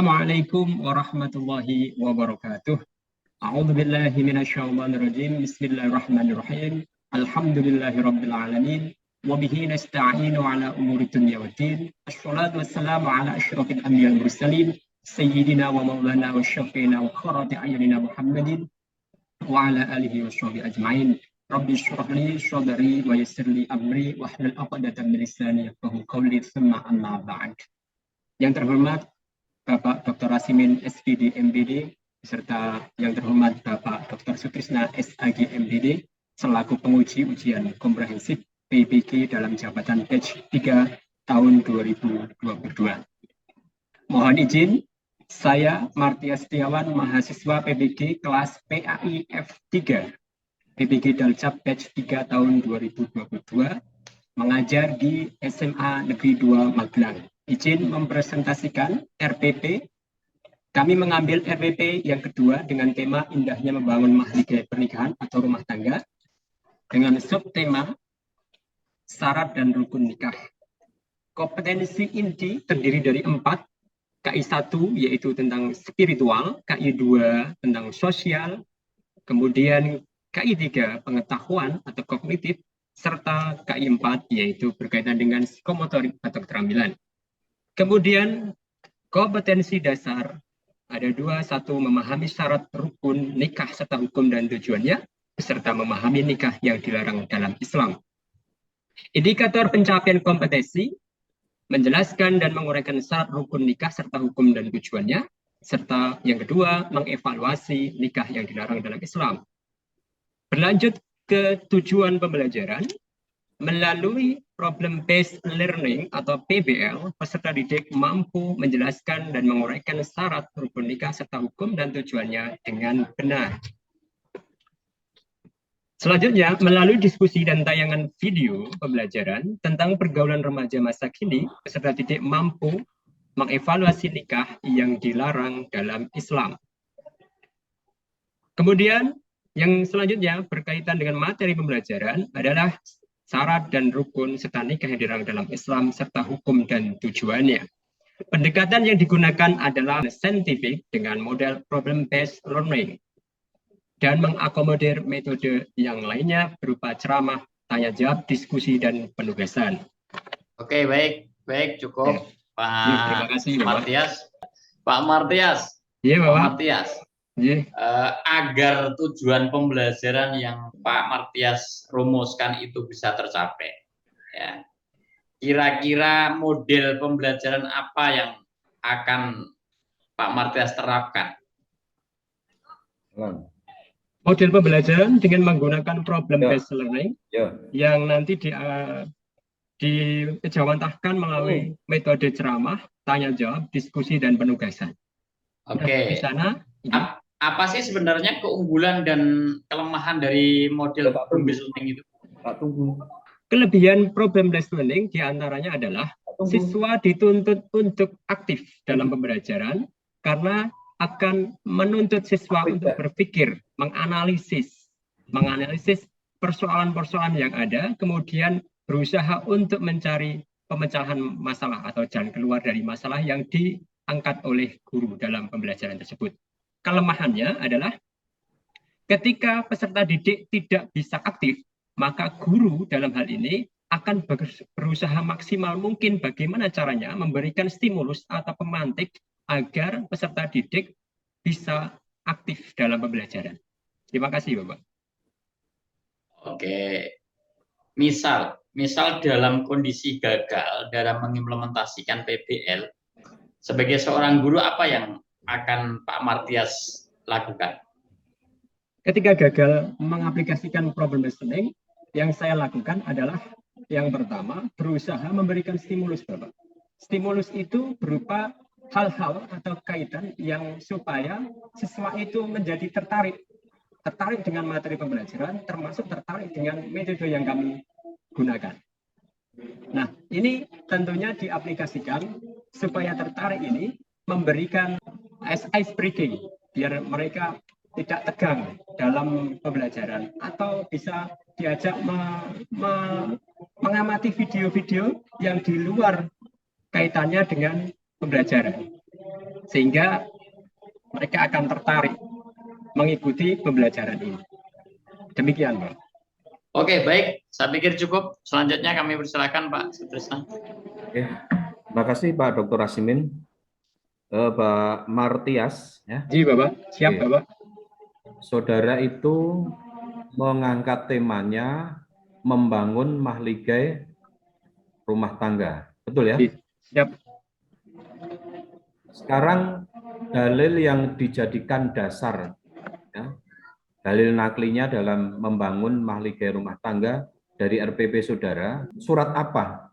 Assalamualaikum warahmatullahi wabarakatuh. A'udzu billahi minasyaitonir rajim. Bismillahirrahmanirrahim. Alhamdulillahirabbil alamin. Wa bihi nasta'inu ala umuri dunya waddin. Assalatu wassalamu ala asyrofil anbiya'il mursalin. Sayyidina wa maulana wa syafi'ina wa qurrati a'yunina Muhammadin wa ala alihi wa sahbihi ajma'in. Rabbi shrah li sadri wa yassir li amri wa hlul 'uqdatam min lisani yafqahu qawli, tsumma amma ba'd. Yang terhormat Bapak Dr. Rasimin SPD MBD, beserta yang terhormat Bapak Dr. Sutrisna SAG MBD, selaku penguji ujian komprehensif PBG dalam jabatan batch 3 tahun 2022. Mohon izin, saya Martia Setiawan, mahasiswa PBG kelas PAI F3, PBG Dalcap batch 3 tahun 2022, mengajar di SMA Negeri 2 Magelang. Izin mempresentasikan RPP. Kami mengambil RPP yang kedua dengan tema indahnya membangun mahligai pernikahan atau rumah tangga dengan subtema syarat dan rukun nikah. Kompetensi inti terdiri dari 4. KI 1 yaitu tentang spiritual, KI 2 tentang sosial, kemudian KI 3 pengetahuan atau kognitif, serta KI 4 yaitu berkaitan dengan psikomotorik atau keterampilan. Kemudian kompetensi dasar ada 2, 1 memahami syarat rukun nikah serta hukum dan tujuannya, beserta memahami nikah yang dilarang dalam Islam. Indikator pencapaian kompetensi menjelaskan dan menguraikan syarat rukun nikah serta hukum dan tujuannya, serta yang kedua mengevaluasi nikah yang dilarang dalam Islam. Berlanjut ke tujuan pembelajaran. Melalui problem based learning atau PBL, peserta didik mampu menjelaskan dan menguraikan syarat rukun nikah serta hukum dan tujuannya dengan benar. Selanjutnya, melalui diskusi dan tayangan video pembelajaran tentang pergaulan remaja masa kini, peserta didik mampu mengevaluasi nikah yang dilarang dalam Islam. Kemudian, yang selanjutnya berkaitan dengan materi pembelajaran adalah syarat dan rukun serta nikah yang dilarang dalam Islam serta hukum dan tujuannya. Pendekatan yang digunakan adalah saintifik dengan model problem based learning dan mengakomodir metode yang lainnya berupa ceramah, tanya jawab, diskusi dan penugasan. Oke, baik cukup. Terima kasih, Martias. Pak Martias. Iya, Bapak. Pak Martias. Yeah. Agar tujuan pembelajaran yang Pak Martias rumuskan itu bisa tercapai, ya. Kira-kira model pembelajaran apa yang akan Pak Martias terapkan? Model pembelajaran dengan menggunakan problem based learning yang nanti dijawantahkan melalui metode ceramah, tanya jawab, diskusi dan penugasan. Oke. Di sana apa sih sebenarnya keunggulan dan kelemahan dari model problem based learning itu? Kelebihan problem based learning diantaranya adalah siswa dituntut untuk aktif dalam pembelajaran karena akan menuntut siswa untuk berpikir, menganalisis persoalan-persoalan yang ada, kemudian berusaha untuk mencari pemecahan masalah atau jalan keluar dari masalah yang diangkat oleh guru dalam pembelajaran tersebut. Kelemahannya adalah ketika peserta didik tidak bisa aktif, maka guru dalam hal ini akan berusaha maksimal mungkin bagaimana caranya memberikan stimulus atau pemantik agar peserta didik bisa aktif dalam pembelajaran. Terima kasih, Bapak. Oke. Misal dalam kondisi gagal dalam mengimplementasikan PBL, sebagai seorang guru apa yang akan Pak Martias lakukan? Ketika gagal mengaplikasikan problem based learning, yang saya lakukan adalah yang pertama berusaha memberikan stimulus, Bapak. Stimulus itu berupa hal-hal atau kaitan yang supaya siswa itu menjadi tertarik dengan materi pembelajaran, termasuk tertarik dengan metode yang kami gunakan. Nah, ini tentunya diaplikasikan supaya tertarik ini memberikan ice breaking biar mereka tidak tegang dalam pembelajaran atau bisa diajak mengamati video-video yang di luar kaitannya dengan pembelajaran. sehingga mereka akan tertarik mengikuti pembelajaran ini. Demikian, Pak. Oke, baik. Saya pikir cukup. Selanjutnya kami persilakan Pak Sutrisna. Oke, terima kasih Pak Dr. Rasimin. Pak Martias, ya. Ji, Bapak. Siap, Oke. Bapak. Saudara itu mengangkat temanya membangun mahligai rumah tangga. Betul ya? Ji, siap. Sekarang dalil yang dijadikan dasar, ya, dalil naklinya dalam membangun mahligai rumah tangga dari RPP saudara, surat apa?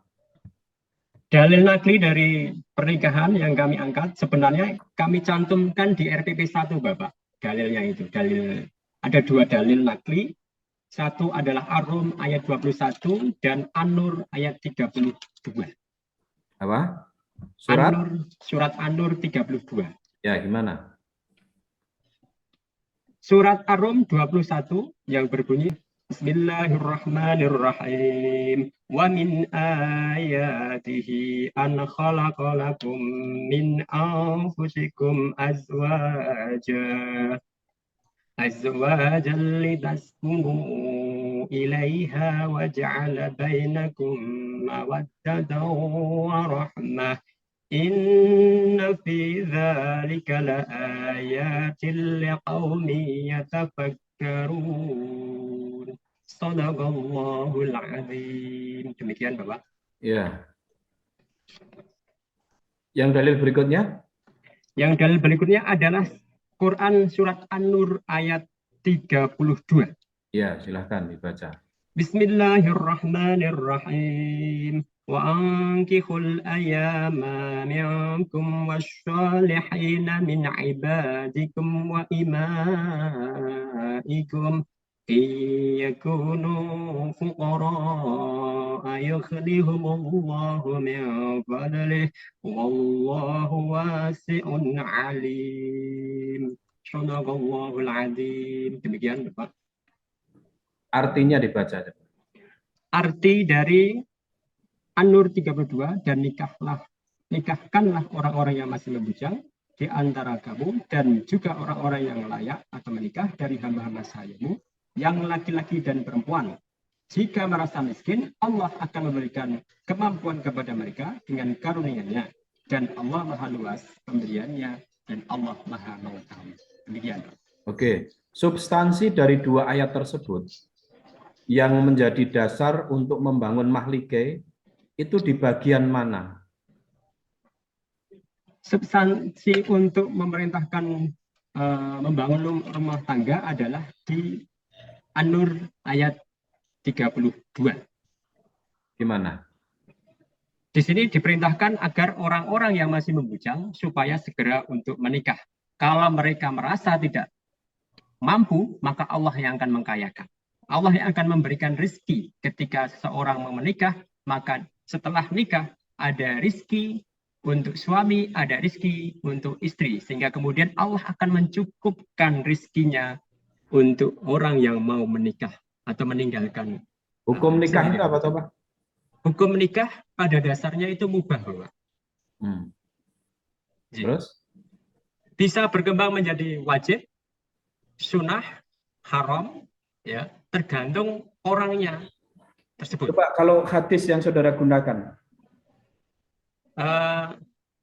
Dalil nakli dari pernikahan yang kami angkat sebenarnya kami cantumkan di RPP 1, Bapak. Dalilnya itu, ada 2 dalil nakli. Satu adalah Ar-Rum ayat 21 dan An-Nur ayat 32. Apa? Surat? Surat An-Nur 32. Ya, gimana? Surat Ar-Rum 21 yang berbunyi Bismillahirrahmanirrahim. Wa min ayatihi an khalaqa lakum min anfusikum azwajan litaskunu ilaiha wa ja'ala bainakum mawaddatan wa rahmah. Inna fi dzalika laayatin liqaumin yatafakkarun. Shadaqallahul azim. Demikian, Bapak. Ya. Yang dalil berikutnya? Yang dalil berikutnya adalah Quran surat An-Nur ayat 32. Ya, silahkan dibaca. Bismillahirrahmanirrahim. وأنكحوا الأيام منكم والصالحين من عبادكم وإمائكم إن يكونوا فقراء يغنهم الله من فضله والله واسع عليم. Shadaqallahul azim. Demikian, Bapak. Artinya dibaca. Arti dari An-Nur 32, dan nikahkanlah orang-orang yang masih membujang di antara kamu dan juga orang-orang yang layak atau menikah dari hamba-hamba sayamu yang laki-laki dan perempuan. Jika merasa miskin, Allah akan memberikan kemampuan kepada mereka dengan karunia-Nya, dan Allah Maha luas pemberiannya dan Allah Maha mengetahui. Demikian. Oke, substansi dari 2 ayat tersebut yang menjadi dasar untuk membangun mahligai itu di bagian mana? Substansi untuk memerintahkan membangun rumah tangga adalah di An-Nur ayat 32. Gimana? Di sini diperintahkan agar orang-orang yang masih membujang supaya segera untuk menikah. Kalau mereka merasa tidak mampu, maka Allah yang akan mengkayakan. Allah yang akan memberikan rezeki ketika seseorang mau menikah, maka setelah nikah ada rezeki untuk suami, ada rezeki untuk istri, sehingga kemudian Allah akan mencukupkan rezekinya untuk orang yang mau menikah atau meninggalkan. Hukum nikah itu apa, Pak? Hukum nikah pada dasarnya itu mubah, Bapak. Terus? Bisa berkembang menjadi wajib, sunnah, haram, ya, tergantung orangnya tersebut. Coba kalau hadis yang saudara gunakan.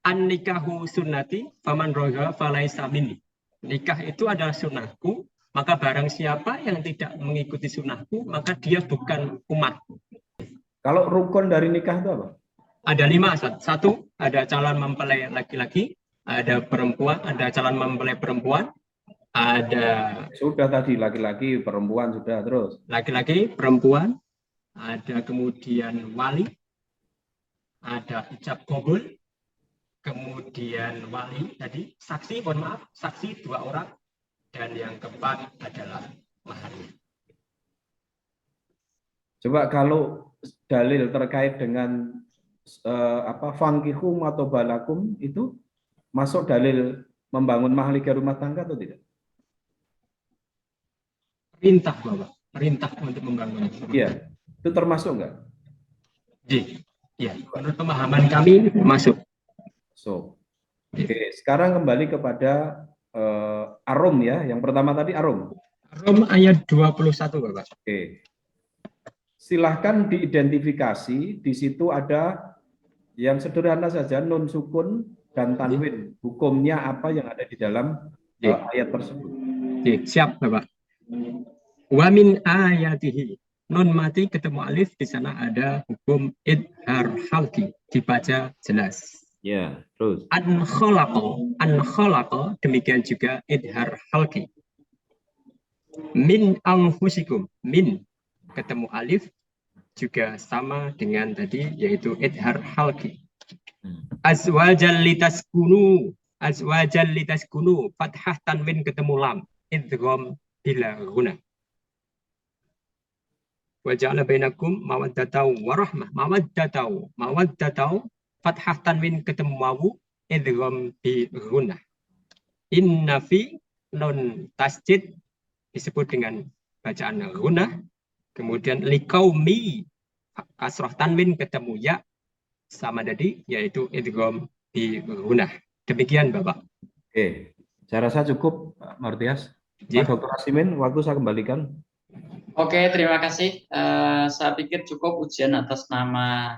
An-nikahu sunnati faman roha falaisa minni. Nikah itu adalah sunnahku, maka barang siapa yang tidak mengikuti sunnahku, maka dia bukan umatku. Kalau rukun dari nikah itu apa? Ada 5. 1, ada calon mempelai laki-laki, ada perempuan, ada calon mempelai perempuan, ada sudah tadi laki-laki, perempuan sudah, terus laki-laki, perempuan, ada kemudian wali, ada ijab qabul, kemudian wali tadi, saksi, mohon maaf, saksi 2 orang, dan yang keempat adalah maharnya. Coba kalau dalil terkait dengan fangkihum atau balakum itu masuk dalil membangun mahligai rumah tangga atau tidak? Perintah, Bapak, perintah untuk membangun. Iya. Itu termasuk enggak? Ya, menurut pemahaman kami masuk. So, Oke, sekarang kembali kepada Arum ya. Yang pertama tadi Arum. Rom ayat 21, Bapak. Oke. Silahkan diidentifikasi, di situ ada yang sederhana saja, nun sukun dan tanwin. Hukumnya apa yang ada di dalam ayat tersebut. Oke, siap, Bapak. Wa min ayatihi. Nun mati ketemu alif, di sana ada hukum idhar halki, dibaca jelas. Ya, terus. An khalaqa, demikian juga idhar halki. Min anfusikum, min ketemu alif juga sama dengan tadi, yaitu idhar halki. Azwajal litaskunu, fathah tanwin ketemu lam, idgham bila guna. Wa ja'ala bainakum mawaddatau warahmah, mawaddatau, fathah tanwin ketemu wawu, idgham bi guna. Inna fi nun tasjid disebut dengan bacaan guna. Kemudian liqaumi, kasrah tanwin ketemu ya, sama tadi, yaitu idgham bi guna. Demikian, Bapak. Oke, saya rasa cukup, Pak Martias. Pak Dr. Asimin, waktu saya kembalikan. Oke, terima kasih. Saya pikir cukup ujian atas nama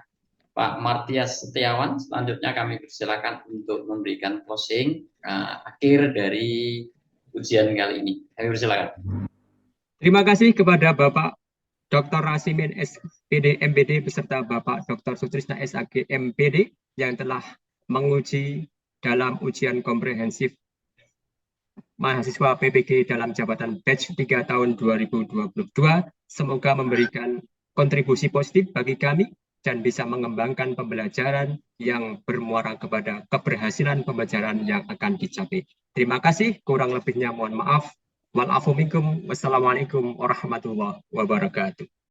Pak Martias Setiawan. Selanjutnya kami persilakan untuk memberikan closing akhir dari ujian kali ini. Kami persilakan. Terima kasih kepada Bapak Dr. Asimin SPD MPD beserta Bapak Dr. Sutrisna SAG MPD yang telah menguji dalam ujian komprehensif mahasiswa PPG dalam jabatan batch 3 tahun 2022. Semoga memberikan kontribusi positif bagi kami dan bisa mengembangkan pembelajaran yang bermuara kepada keberhasilan pembelajaran yang akan dicapai. Terima kasih, kurang lebihnya mohon maaf. Wassalamualaikum warahmatullahi wabarakatuh.